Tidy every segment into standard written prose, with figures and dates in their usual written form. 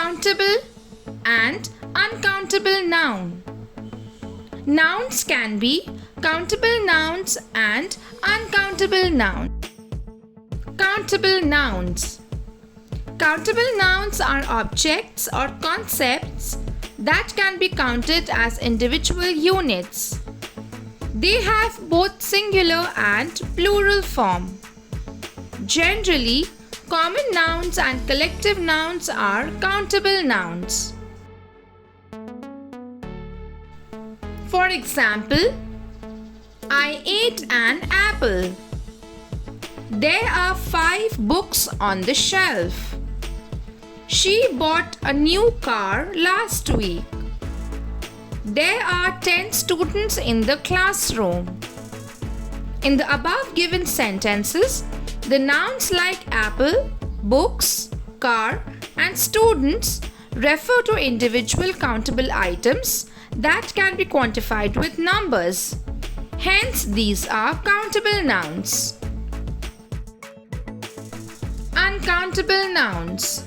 countable and uncountable noun. Nouns can be countable nouns and uncountable nouns. Countable nouns. Countable nouns are objects or concepts that can be counted as individual units. They have both singular and plural form. Generally, common nouns and collective nouns are countable nouns. For example, I ate an apple. There are 5 books on the shelf. She bought a new car last week. There are 10 students in the classroom. In the above given sentences, the nouns like apple, books, car, and students refer to individual countable items that can be quantified with numbers. Hence, these are countable nouns. Uncountable nouns.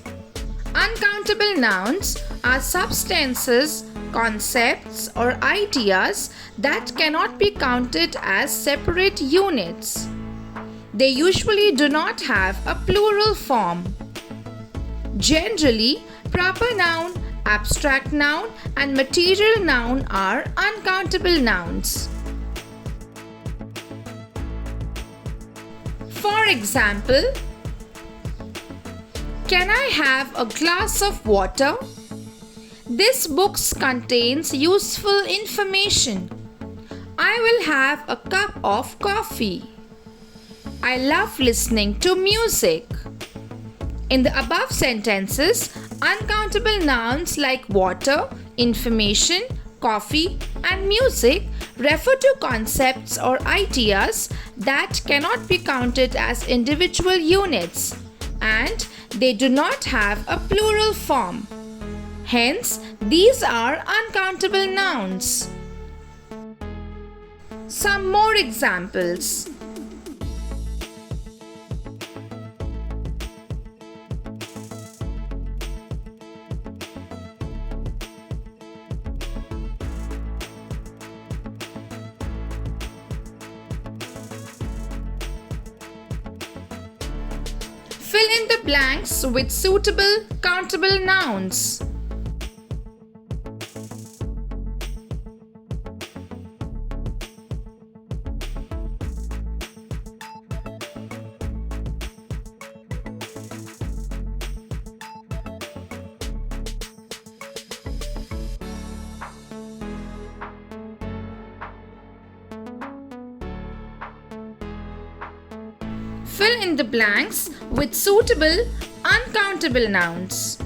Uncountable nouns are substances, concepts, or ideas that cannot be counted as separate units. They usually do not have a plural form. Generally, proper noun, abstract noun, and material noun are uncountable nouns. For example, can I have a glass of water? This book contains useful information. I will have a cup of coffee. I love listening to music. In the above sentences, uncountable nouns like water, information, coffee, and music refer to concepts or ideas that cannot be counted as individual units, and they do not have a plural form. Hence, these are uncountable nouns. Some more examples. Fill in the blanks with suitable countable nouns. Fill in the blanks with suitable uncountable nouns.